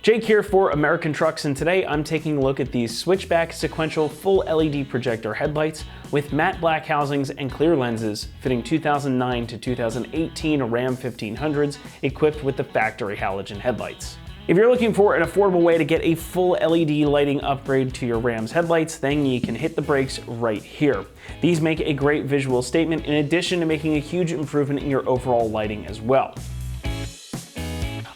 Jake here for American Trucks, and today I'm taking a look at these switchback sequential full LED projector headlights with matte black housings and clear lenses fitting 2009 to 2018 Ram 1500s equipped with the factory halogen headlights. If you're looking for an affordable way to get a full LED lighting upgrade to your Ram's headlights, then you can hit the brakes right here. These make a great visual statement in addition to making a huge improvement in your overall lighting as well.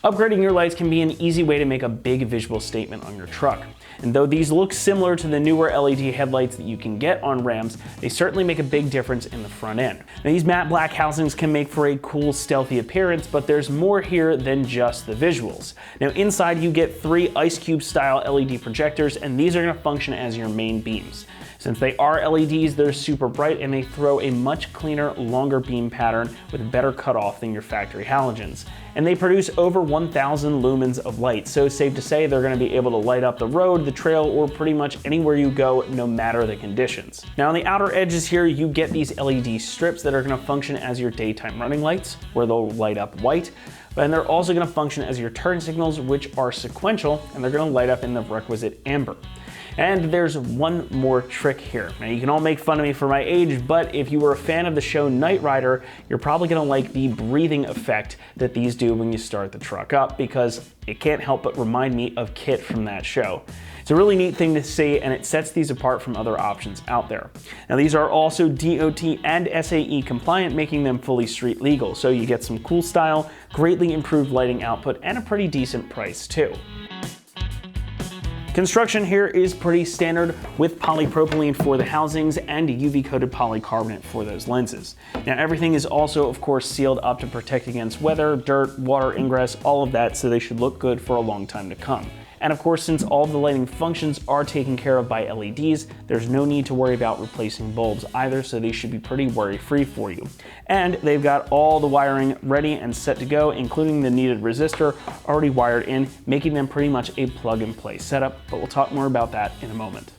Upgrading your lights can be an easy way to make a big visual statement on your truck. And though these look similar to the newer LED headlights that you can get on Rams, they certainly make a big difference in the front end. Now, these matte black housings can make for a cool, stealthy appearance, but there's more here than just the visuals. Now, inside you get 3 Ice Cube style LED projectors, and these are going to function as your main beams. Since they are LEDs, they're super bright and they throw a much cleaner, longer beam pattern with better cutoff than your factory halogens. And they produce over 1,000 lumens of light, so safe to say they're going to be able to light up the road, the trail, or pretty much anywhere you go, no matter the conditions. Now on the outer edges here, you get these LED strips that are going to function as your daytime running lights, where they'll light up white. And they're also going to function as your turn signals, which are sequential, and they're going to light up in the requisite amber. And there's one more trick here. Now, you can all make fun of me for my age, but if you were a fan of the show Knight Rider, you're probably gonna like the breathing effect that these do when you start the truck up, because it can't help but remind me of KITT from that show. It's a really neat thing to see, and it sets these apart from other options out there. Now, these are also DOT and SAE compliant, making them fully street legal, so you get some cool style, greatly improved lighting output, and a pretty decent price too. Construction here is pretty standard with polypropylene for the housings and UV-coated polycarbonate for those lenses. Now, everything is also, of course, sealed up to protect against weather, dirt, water ingress, all of that, so they should look good for a long time to come. And of course, since all of the lighting functions are taken care of by LEDs, there's no need to worry about replacing bulbs either, so they should be pretty worry-free for you. And they've got all the wiring ready and set to go, including the needed resistor already wired in, making them pretty much a plug-and-play setup, but we'll talk more about that in a moment.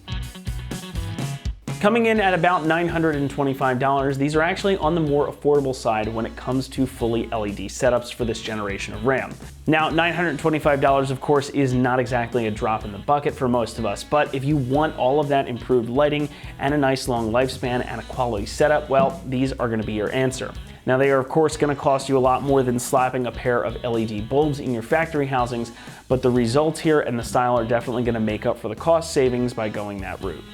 Coming in at about $925, these are actually on the more affordable side when it comes to fully LED setups for this generation of Ram. Now, $925, of course, is not exactly a drop in the bucket for most of us, but if you want all of that improved lighting and a nice long lifespan and a quality setup, well, these are going to be your answer. Now, they are, of course, going to cost you a lot more than slapping a pair of LED bulbs in your factory housings, but the results here and the style are definitely going to make up for the cost savings by going that route.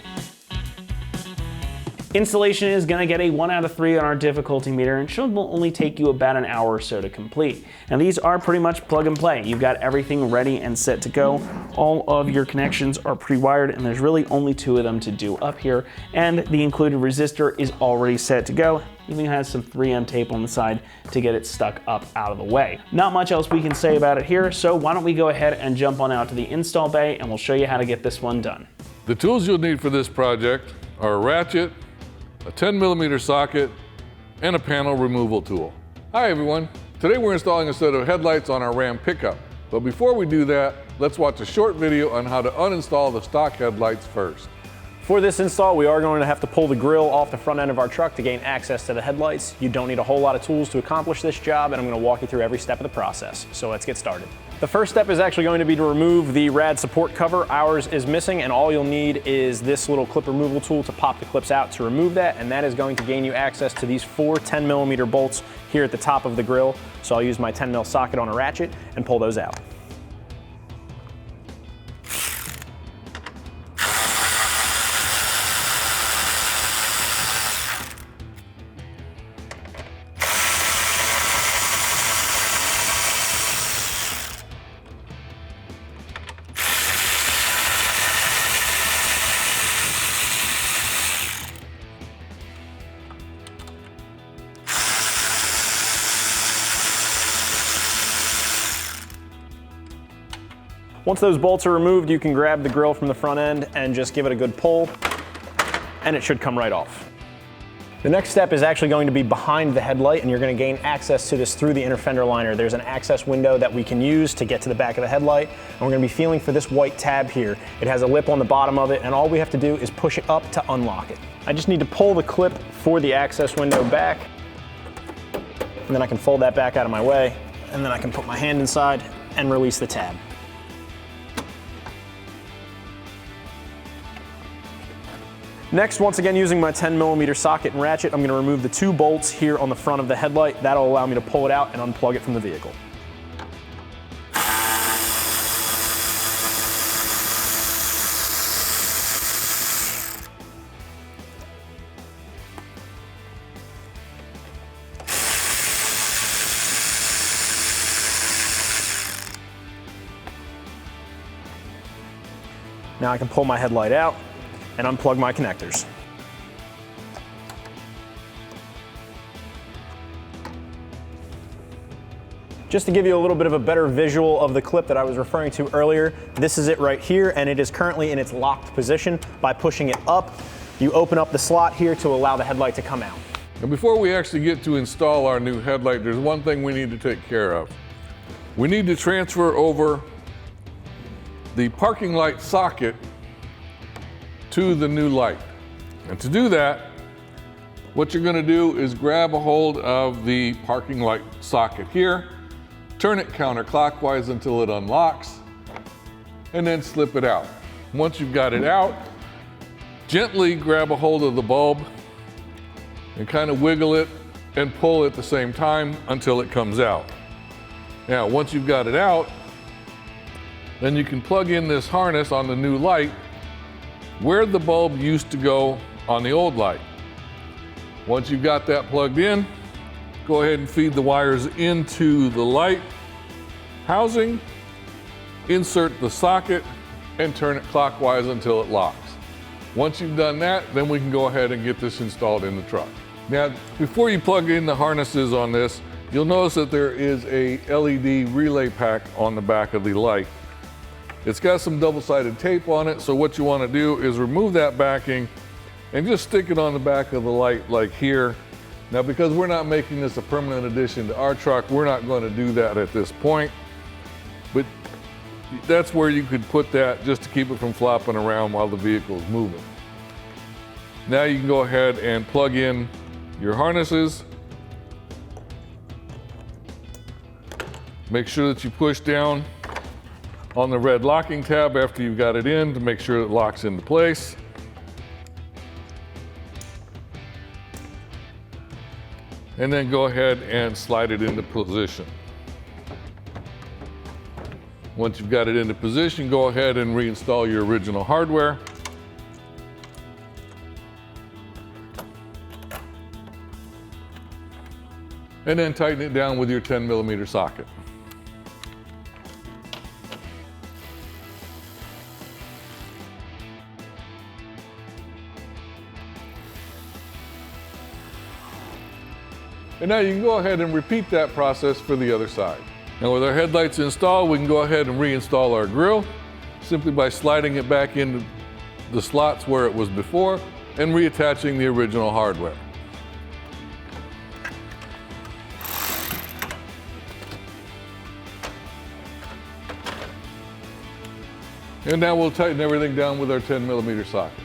Installation is going to get a 1 out of 3 on our difficulty meter and should only take you about an hour or so to complete. And these are pretty much plug and play. You've got everything ready and set to go. All of your connections are pre-wired, and there's really only 2 of them to do up here. And the included resistor is already set to go. Even has some 3M tape on the side to get it stuck up out of the way. Not much else we can say about it here, so why don't we go ahead and jump on out to the install bay and we'll show you how to get this one done. The tools you'll need for this project are a ratchet, a 10mm socket, and a panel removal tool. Hi everyone. Today we're installing a set of headlights on our Ram pickup. But before we do that, let's watch a short video on how to uninstall the stock headlights first. For this install, we are going to have to pull the grill off the front end of our truck to gain access to the headlights. You don't need a whole lot of tools to accomplish this job, and I'm going to walk you through every step of the process. So let's get started. The first step is actually going to be to remove the rad support cover. Ours is missing, and all you'll need is this little clip removal tool to pop the clips out to remove that, and that is going to gain you access to these 4 10mm bolts here at the top of the grill. So I'll use my 10mm socket on a ratchet and pull those out. Once those bolts are removed, you can grab the grill from the front end and just give it a good pull, and it should come right off. The next step is actually going to be behind the headlight, and you're going to gain access to this through the inner fender liner. There's an access window that we can use to get to the back of the headlight, and we're going to be feeling for this white tab here. It has a lip on the bottom of it, and all we have to do is push it up to unlock it. I just need to pull the clip for the access window back, and then I can fold that back out of my way, and then I can put my hand inside and release the tab. Next, once again, using my 10mm socket and ratchet, I'm going to remove the 2 bolts here on the front of the headlight. That'll allow me to pull it out and unplug it from the vehicle. Now I can pull my headlight out and unplug my connectors. Just to give you a little bit of a better visual of the clip that I was referring to earlier, this is it right here, and it is currently in its locked position. By pushing it up, you open up the slot here to allow the headlight to come out. And before we actually get to install our new headlight, there's one thing we need to take care of. We need to transfer over the parking light socket to the new light. And to do that, what you're going to do is grab a hold of the parking light socket here, turn it counterclockwise until it unlocks, and then slip it out. Once you've got it out, gently grab a hold of the bulb and kind of wiggle it and pull at the same time until it comes out. Now, once you've got it out, then you can plug in this harness on the new light where the bulb used to go on the old light. Once you've got that plugged in, go ahead and feed the wires into the light housing, insert the socket, and turn it clockwise until it locks. Once you've done that, then we can go ahead and get this installed in the truck. Now, before you plug in the harnesses on this, you'll notice that there is a LED relay pack on the back of the light. It's got some double-sided tape on it, so what you want to do is remove that backing and just stick it on the back of the light like here. Now, because we're not making this a permanent addition to our truck, we're not going to do that at this point, but that's where you could put that just to keep it from flopping around while the vehicle is moving. Now you can go ahead and plug in your harnesses. Make sure that you push down on the red locking tab after you've got it in to make sure it locks into place. And then go ahead and slide it into position. Once you've got it into position, go ahead and reinstall your original hardware. And then tighten it down with your 10mm socket. And now you can go ahead and repeat that process for the other side. Now with our headlights installed, we can go ahead and reinstall our grille simply by sliding it back into the slots where it was before and reattaching the original hardware. And now we'll tighten everything down with our 10mm socket.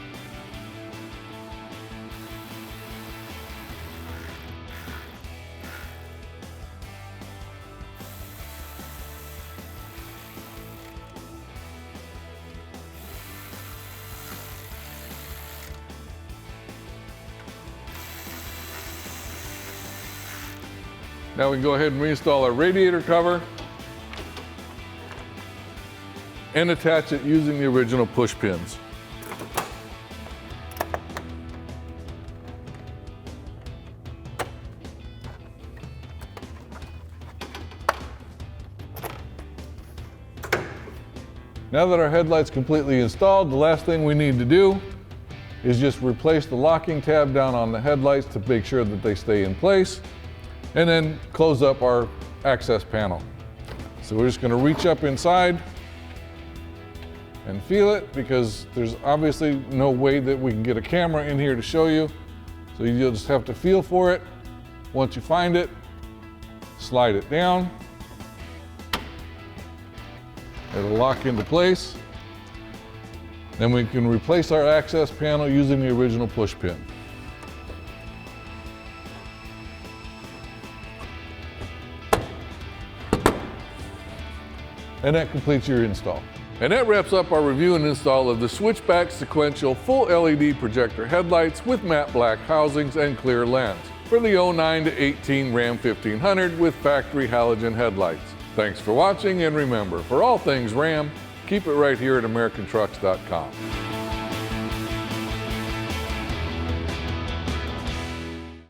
Now we can go ahead and reinstall our radiator cover and attach it using the original push pins. Now that our headlight's completely installed, the last thing we need to do is just replace the locking tab down on the headlights to make sure that they stay in place, and then close up our access panel. So we're just going to reach up inside and feel it, because there's obviously no way that we can get a camera in here to show you. So you'll just have to feel for it. Once you find it, slide it down. It'll lock into place. Then we can replace our access panel using the original push pin. And that completes your install. And that wraps up our review and install of the Switchback Sequential Full LED Projector Headlights with matte black housings and clear lens for the 09 to 18 Ram 1500 with factory halogen headlights. Thanks for watching, and remember, for all things Ram, keep it right here at AmericanTrucks.com.